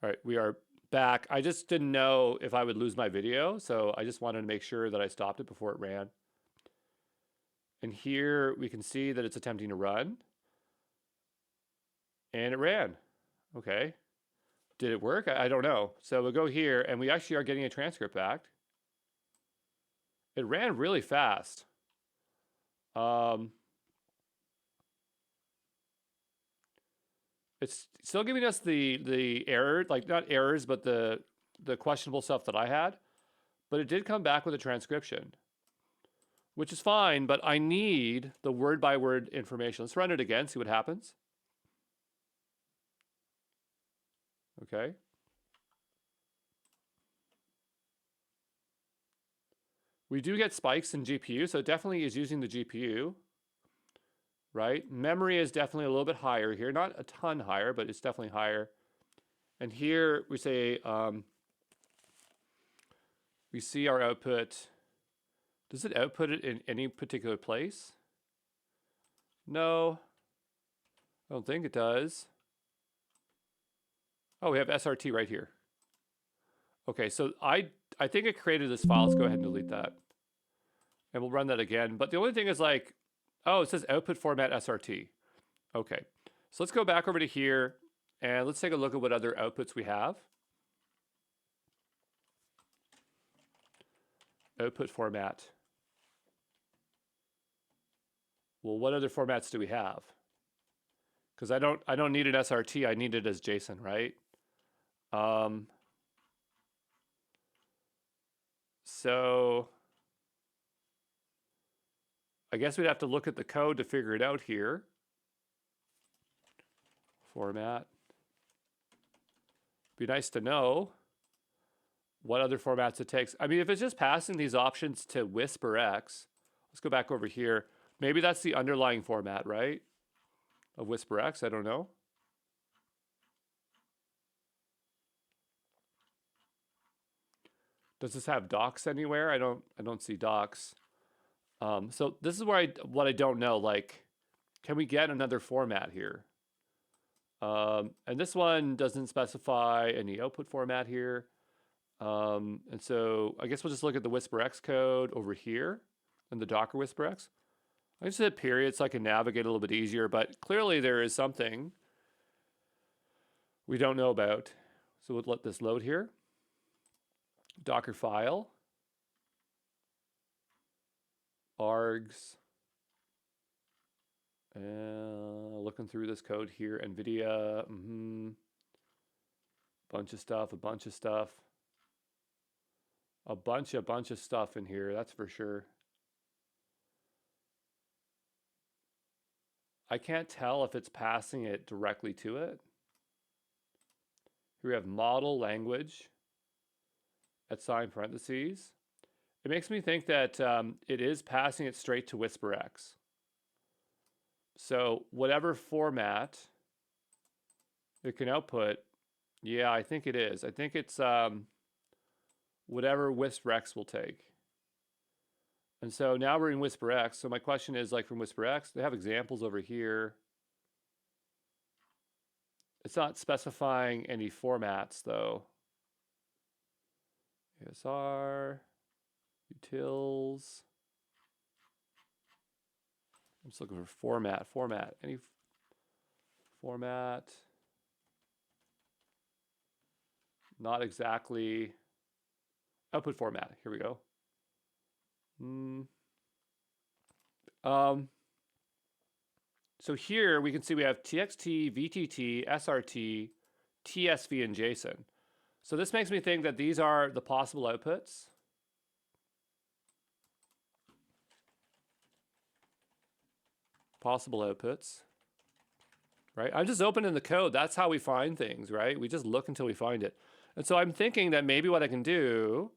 All right, we are back. I just didn't know if I would lose my video, so I just wanted to make sure that I stopped it before it ran. And here we can see that it's attempting to run. And it ran. Okay. Did it work? I don't know. So we'll go here, and we actually are getting a transcript back. It ran really fast. It's still giving us the error, like not errors, but the questionable stuff that I had. But it did come back with a transcription, which is fine, but I need the word by word information. Let's run it again, see what happens. Okay. We do get spikes in GPU, so it definitely is using the GPU, right? Memory is definitely a little bit higher here. Not a ton higher, but it's definitely higher. And here we say, we see our output. Does it output it in any particular place? No, I don't think it does. Oh, we have SRT right here. Okay, so I think it created this file. Let's go ahead and delete that. And we'll run that again. But the only thing is like, oh, it says output format SRT. Okay, so let's go back over to here and let's take a look at what other outputs we have. Output format. Well, what other formats do we have? Because I don't need an SRT, I need it as JSON, right? So I guess we'd have to look at the code to figure it out here. Format. Be nice to know what other formats it takes. I mean, if it's just passing these options to WhisperX, let's go back over here. Maybe that's the underlying format, right? Of WhisperX, I don't know. Does this have docs anywhere? I don't see docs. So this is where what I don't know. Like, can we get another format here? And this one doesn't specify any output format here. And so I guess we'll just look at the WhisperX code over here in the Docker WhisperX. I just hit period so I can navigate a little bit easier, but clearly there is something we don't know about. So we'll let this load here. Docker file, args, looking through this code here, NVIDIA, bunch of stuff, a bunch of stuff in here, that's for sure. I can't tell if it's passing it directly to it. Here we have model language at sign parentheses. It makes me think that it is passing it straight to WhisperX. So whatever format it can output, yeah, I think it is. I think it's whatever WhisperX will take. And so now we're in WhisperX. So my question is, like, from WhisperX, they have examples over here. It's not specifying any formats though. ASR, utils. I'm just looking for format, any format. Not exactly. Output format, here we go. So here we can see we have TXT, VTT, SRT, TSV, and JSON. So this makes me think that these are the possible outputs. Possible outputs, right? I'm just opening the code. That's how we find things, right? We just look until we find it. And so I'm thinking that maybe what I can do,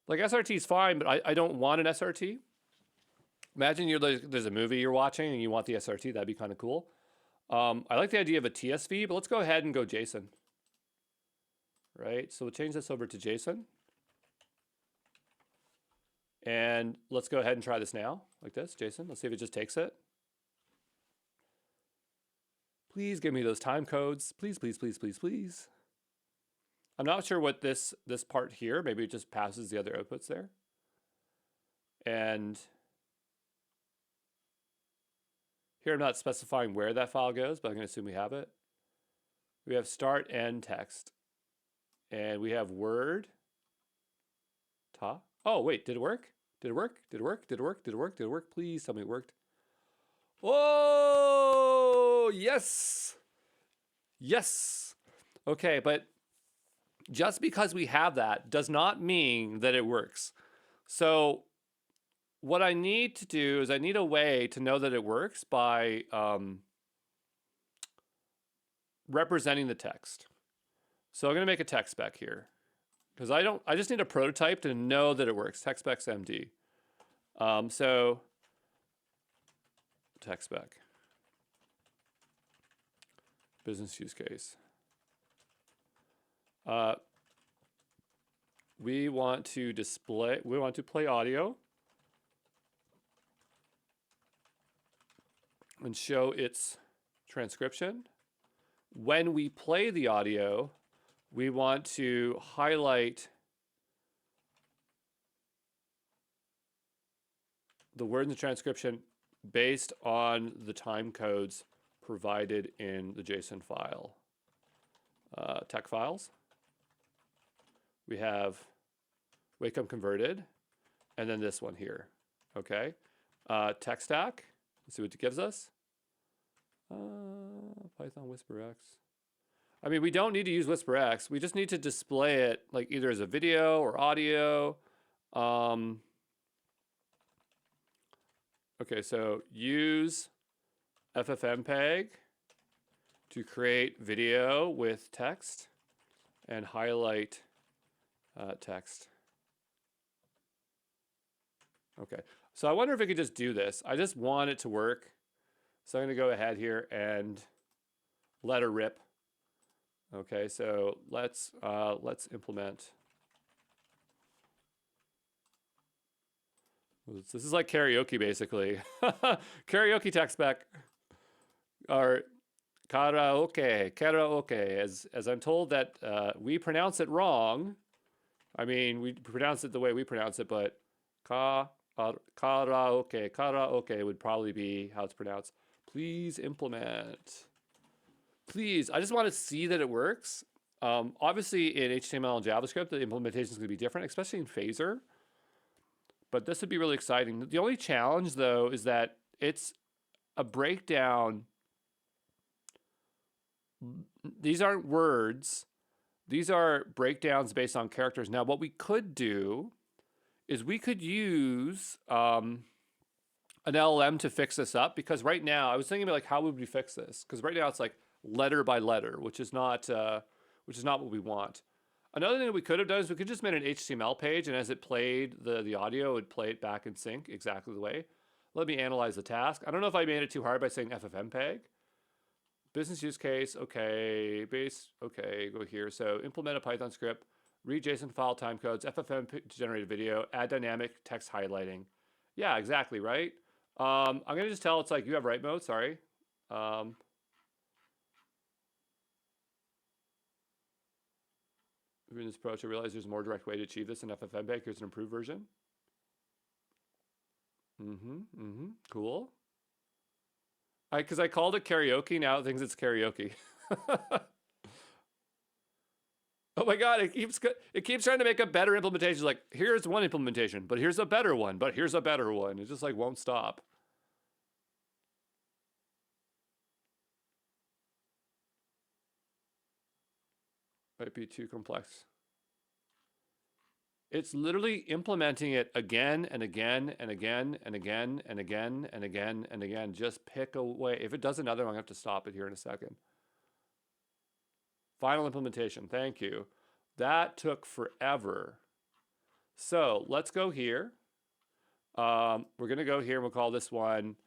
like SRT is fine, but I don't want an SRT. Imagine there's a movie you're watching and you want the SRT. That'd be kind of cool. I like the idea of a TSV, but let's go ahead and go JSON. Right, so we'll change this over to JSON. And let's go ahead and try this now, like this, JSON. Let's see if it just takes it. Please give me those time codes. Please, please, please, please, please. I'm not sure what this part here, maybe it just passes the other outputs there. And here I'm not specifying where that file goes, but I'm going to assume we have it. We have start and text. And we have word. Ta. Oh, wait, did it work? Did it work? Did it work? Did it work? Did it work? Did it work? Please tell me it worked. Oh, yes. Yes. Okay, but just because we have that does not mean that it works. So what I need to do is I need a way to know that it works by representing the text. So I'm going to make a text spec here because I just need a prototype to know that it works. Text specs MD. So text spec. Business use case. We want to play audio and show its transcription. When we play the audio, we want to highlight the word in the transcription based on the time codes provided in the JSON file. Tech files. We have Wacom converted, and then this one here. Okay. Tech stack. Let's see what it gives us. Python WhisperX. I mean, we don't need to use WhisperX. We just need to display it like either as a video or audio. Okay, so use FFmpeg to create video with text and highlight text. Okay, so I wonder if we could just do this. I just want it to work. So I'm going to go ahead here and let her rip. Okay, so let's implement. This is like karaoke, basically. Karaoke text spec, or karaoke. As I'm told that we pronounce it wrong. I mean, we pronounce it the way we pronounce it, but karaoke would probably be how it's pronounced. Please implement. Please, I just want to see that it works. Obviously, in HTML and JavaScript, the implementation is going to be different, especially in Phaser. But this would be really exciting. The only challenge, though, is that it's a breakdown. These aren't words. These are breakdowns based on characters. Now, what we could do is we could use an LLM to fix this up, because right now, I was thinking about like, how would we fix this? Because right now it's like letter by letter, which is not what we want. Another thing that we could have done is we could just made an HTML page, and as it played the audio, it would play it back in sync exactly the way. Let me analyze the task. I don't know if I made it too hard by saying FFmpeg. Business use case, okay. Base, okay, go here. So implement a Python script, read JSON file timecodes, FFmpeg to generate a video, add dynamic text highlighting. Yeah, exactly, right? I'm going to just tell it's like, you have write mode, sorry. In this approach, I realize there's a more direct way to achieve this in FFmpeg. Here's an improved version. Cool. Because I called it karaoke, now it thinks it's karaoke. Oh my God, it keeps trying to make a better implementation. It's like, here's one implementation, but here's a better one, but here's a better one. It just like won't stop. Might be too complex. It's literally implementing it again and again and again and again and again and again and again. Just pick away. If it does another, I'm going to have to stop it here in a second. Final implementation. Thank you. That took forever. So let's go here. We're going to go here and we'll call this one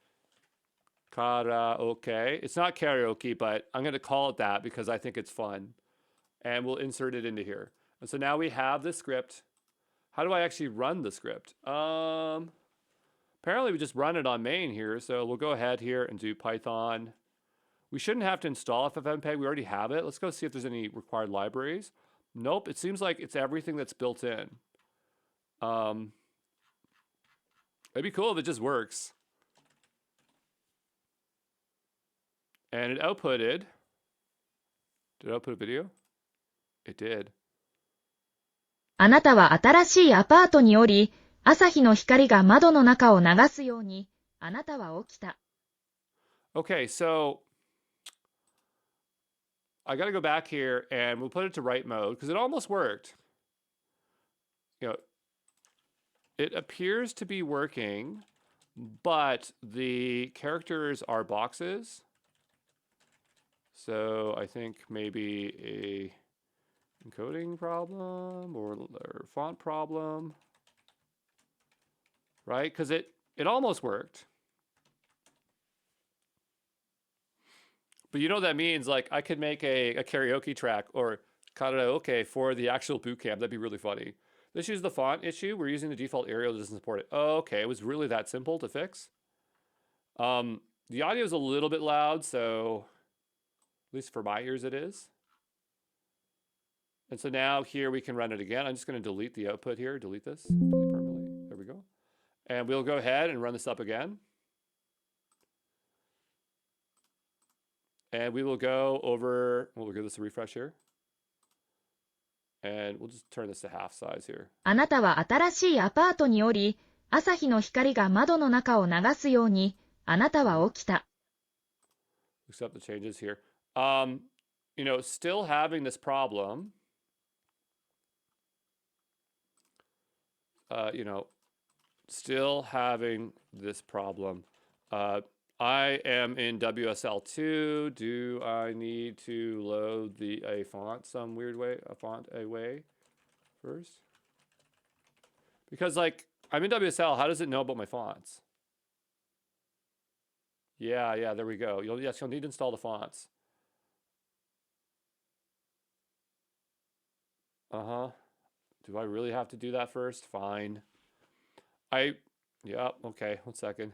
karaoke. It's not karaoke, but I'm going to call it that because I think it's fun. And we'll insert it into here. And so now we have the script. How do I actually run the script? Apparently we just run it on main here. So we'll go ahead here and do Python. We shouldn't have to install FFmpeg. We already have it. Let's go see if there's any required libraries. Nope, it seems like it's everything that's built in. It'd be cool if it just works. And it outputted. Did it output a video? It did. あなたは新しいアパートにおり、朝日の光が窓の中を流すように、あなたは起きた。Okay, so I got to go back here and we'll put it to write mode because it almost worked. You know, it appears to be working, but the characters are boxes. So I think maybe a encoding problem or font problem, right? Because it almost worked. But you know what that means? Like I could make a karaoke track or karaoke for the actual boot camp. That'd be really funny. This is the font issue. We're using the default Arial that doesn't support it. Oh, okay. It was really that simple to fix. The audio is a little bit loud, so at least for my ears it is. And so now here we can run it again. I'm just going to delete the output here. Delete this. Delete permanently. There we go. And we'll go ahead and run this up again. And we will go over, we'll give this a refresh here. And we'll just turn this to half size here. あなたは新しいアパートにおり、朝日の光が窓の中を流すように、あなたは起きた。Accept the changes here. You know, still having this problem. You know, still having this problem. I am in WSL2. Do I need to load a font some weird way, a font away first? Because like I'm in WSL, how does it know about my fonts? Yeah, there we go. You'll need to install the fonts. Do I really have to do that first? Fine. Yeah, okay, 1 second.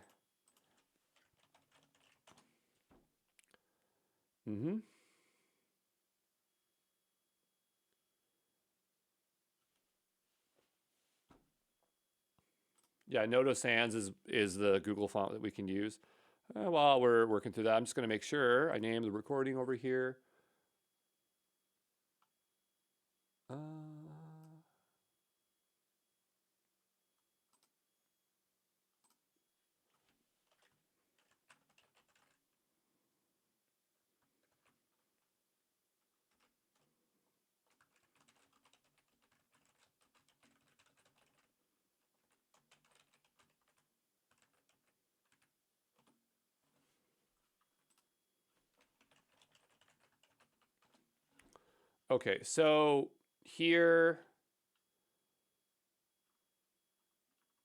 Yeah, Noto Sans is the Google font that we can use. While we're working through that, I'm just going to make sure I name the recording over here. Okay, so here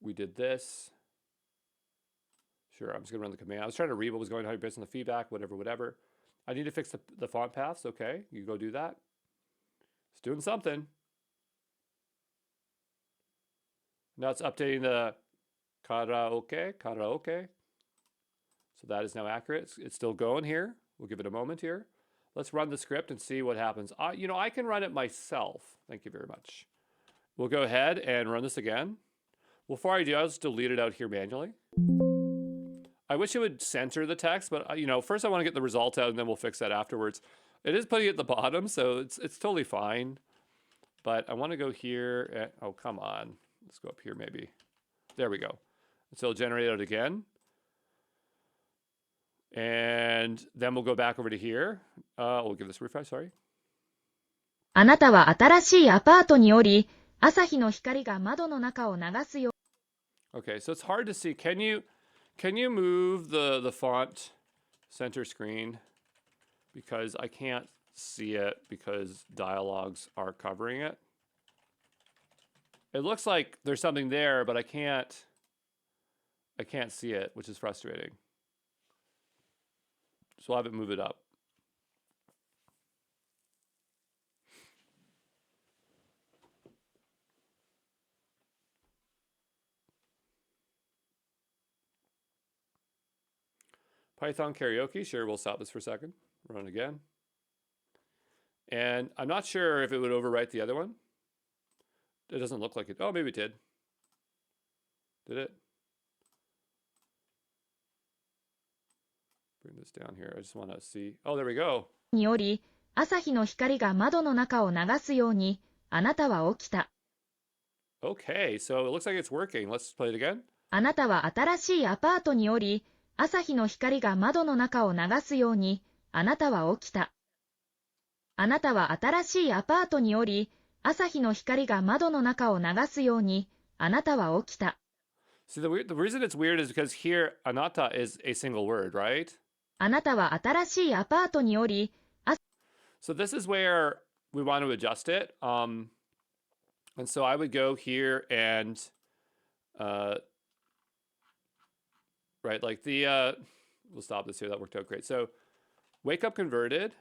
we did this. Sure, I'm just gonna run the command. I was trying to read what was going on based on the feedback, whatever. I need to fix the font paths. Okay, you go do that. It's doing something. Now it's updating the karaoke. So that is now accurate. It's still going here. We'll give it a moment here. Let's run the script and see what happens. You know, I can run it myself. Thank you very much. We'll go ahead and run this again. Before I do, I'll just delete it out here manually. I wish it would center the text, but you know, first I want to get the result out and then we'll fix that afterwards. It is putting it at the bottom, so it's totally fine. But I want to go here. Oh, come on. Let's go up here maybe. There we go. So it'll generate it again. And then we'll go back over to here. We'll give this a refresh, sorry. あなたは新しいアパートにおり、朝日の光が窓の中を流すよ。 Okay, so it's hard to see. Can you move the font center screen? Because I can't see it because dialogues are covering it. It looks like there's something there, but I can't see it, which is frustrating. So I'll have it move it up. Python karaoke, sure, we'll stop this for a second. Run again. And I'm not sure if it would overwrite the other one. It doesn't look like it. Oh, maybe it did. Did it? Bring this down here. I just want to see. Oh, there we go. により、朝日の光が窓の中を流すように、あなたは起きた。Okay, so it looks like it's working. Let's play it again. あなたは新しいアパートにより、朝日の光が窓の中を流すように、あなたは起きた。あなたは新しいアパートにより、朝日の光が窓の中を流すように、あなたは起きた。See, the reason it's weird is because here, anata is a single word, right? あなたは新しいアパートにより、So this is where we want to adjust it. And so I would go here and, right, like we'll stop this here. That worked out great. So wake up converted.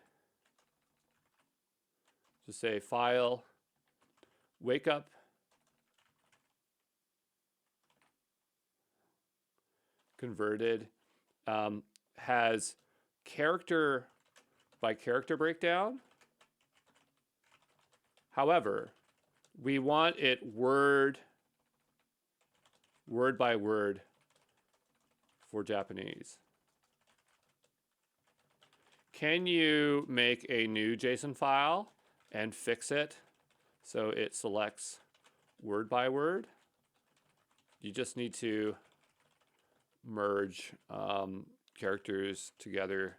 Just say file, wake up. Converted has character by character breakdown. However, we want it word by word for Japanese. Can you make a new JSON file and fix it so it selects word by word? You just need to merge characters together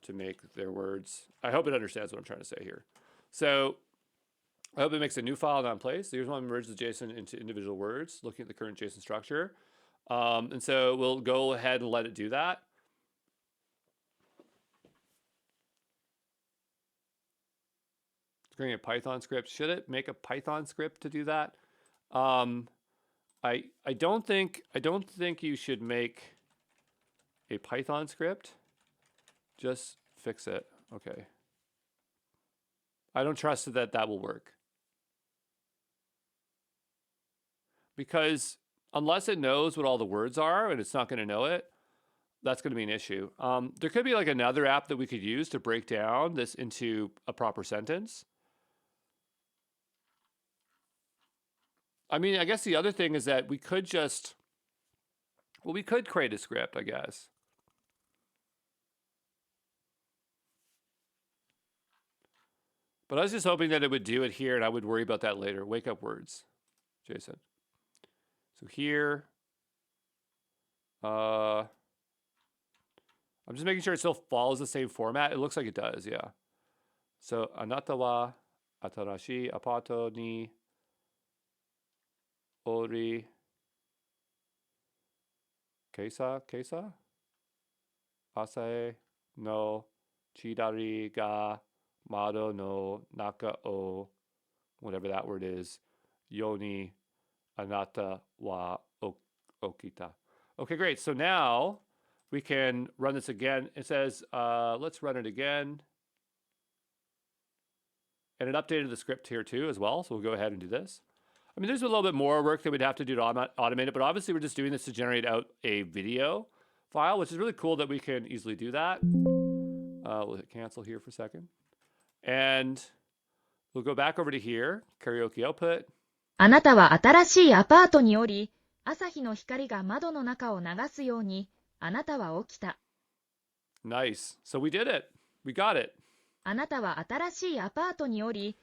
to make their words. I hope it understands what I'm trying to say here. So I hope it makes a new file now in place. So here's one, merge the JSON into individual words, looking at the current JSON structure. And so we'll go ahead and let it do that. It's creating a Python script. Should it make a Python script to do that? I don't think you should make a Python script. Just fix it. Okay. I don't trust that that will work. Because unless it knows what all the words are and it's not going to know it, that's going to be an issue. There could be like another app that we could use to break down this into a proper sentence. I mean, I guess the other thing is that we could just, well, we could create a script, I guess. But I was just hoping that it would do it here, and I would worry about that later. Wake up words, Jason. So here, I'm just making sure it still follows the same format. It looks like it does, yeah. So, anata wa atarashii apato ni ori keisa asae no chidari ga mado no naka o, whatever that word is, yoni anata wa okita. Okay, great. So now we can run this again. It says, let's run it again. And it updated the script here too as well. So we'll go ahead and do this. I mean, there's a little bit more work that we'd have to do to automate it, but obviously we're just doing this to generate out a video file, which is really cool that we can easily do that. We'll hit cancel here for a second. And we'll go back over to here, karaoke output. あなたは新しいアパートにおり、朝日の光が窓の中を流すように、あなたは起きた。Nice. So we did it. We got it. あなたは新しいアパートにおり、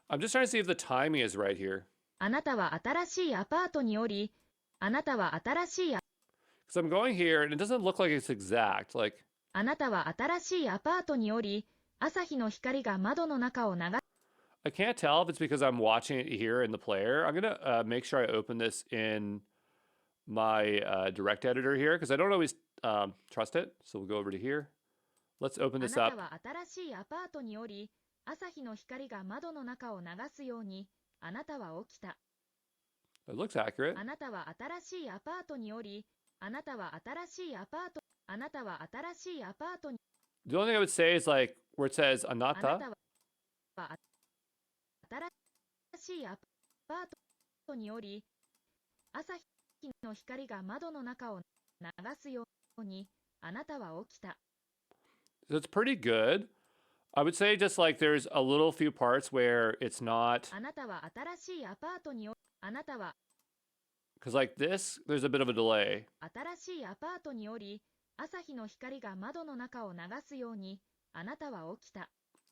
I'm just trying to see if the timing is right here. あなたは新しいアパートにおり、あなたは新しい Because I'm going here and it doesn't look like it's exact. Like, あなたは新しいアパートにおり、朝日の光が窓の中を流 I can't tell if it's because I'm watching it here in the player. I'm going to make sure I open this in my direct editor here because I don't always trust it. So we'll go over to here. Let's open あ this な up. たは新しいアパートにおり、朝日の光が窓の中を流すように、あなたは起きた。 It looks accurate. あなたは新しいアパートにおり、あなたは新しいアパート、あなたは新しいアパートに、 The only thing I would say is like where it says あな anata. たは新しいアパートにおり、朝日の光が窓の中を流すように、あなたは起きた。 So it's pretty good. I would say just like there's a little few parts where it's not, あなたは新しいアパートにおあなたは because like this, there's a bit of a delay. 新しいアパートにおり、朝日の光が窓の中を流すように、あなたは起きた。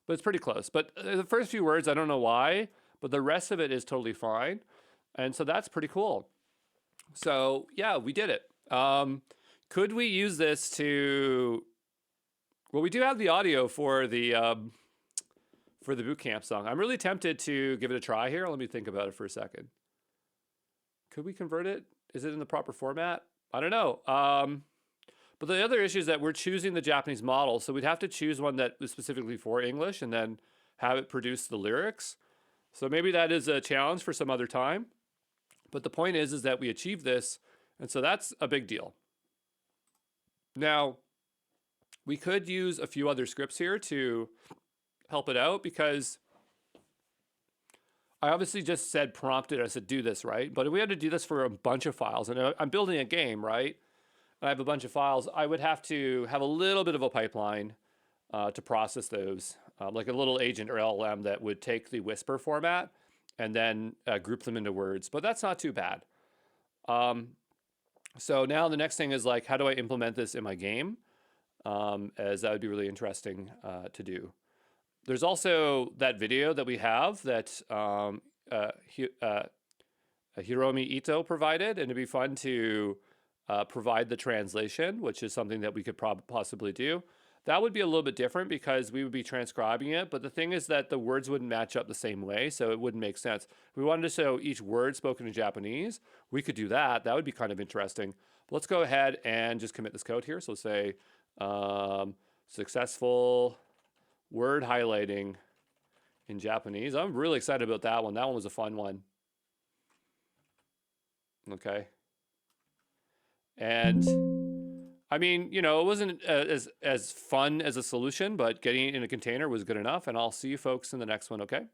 But it's pretty close. But the first few words, I don't know why, but the rest of it is totally fine. And so that's pretty cool. So yeah, we did it. Could we use this to? Well, we do have the audio for the boot camp song. I'm really tempted to give it a try here. Let me think about it for a second. Could we convert it? Is it in the proper format? I don't know. But the other issue is that we're choosing the Japanese model, so we'd have to choose one that was specifically for English and then have it produce the lyrics. So maybe that is a challenge for some other time. But the point is that we achieved this, and so that's a big deal. Now, we could use a few other scripts here to help it out because I obviously just said prompted, I said do this, right? But if we had to do this for a bunch of files, and I'm building a game, right? And I have a bunch of files, I would have to have a little bit of a pipeline to process those, like a little agent or LLM that would take the Whisper format and then group them into words. But that's not too bad. So now the next thing is like, how do I implement this in my game? As that would be really interesting to do. There's also that video that we have that Hiromi Ito provided, and it'd be fun to provide the translation, which is something that we could possibly do. That would be a little bit different because we would be transcribing it, but the thing is that the words wouldn't match up the same way, so it wouldn't make sense. If we wanted to show each word spoken in Japanese, we could do that. That would be kind of interesting. But let's go ahead and just commit this code here. So let's say successful word highlighting in Japanese. I'm really excited about that one. That one was a fun one. Okay. And I mean, you know, it wasn't as fun as a solution, but getting it in a container was good enough. And I'll see you folks in the next one, okay?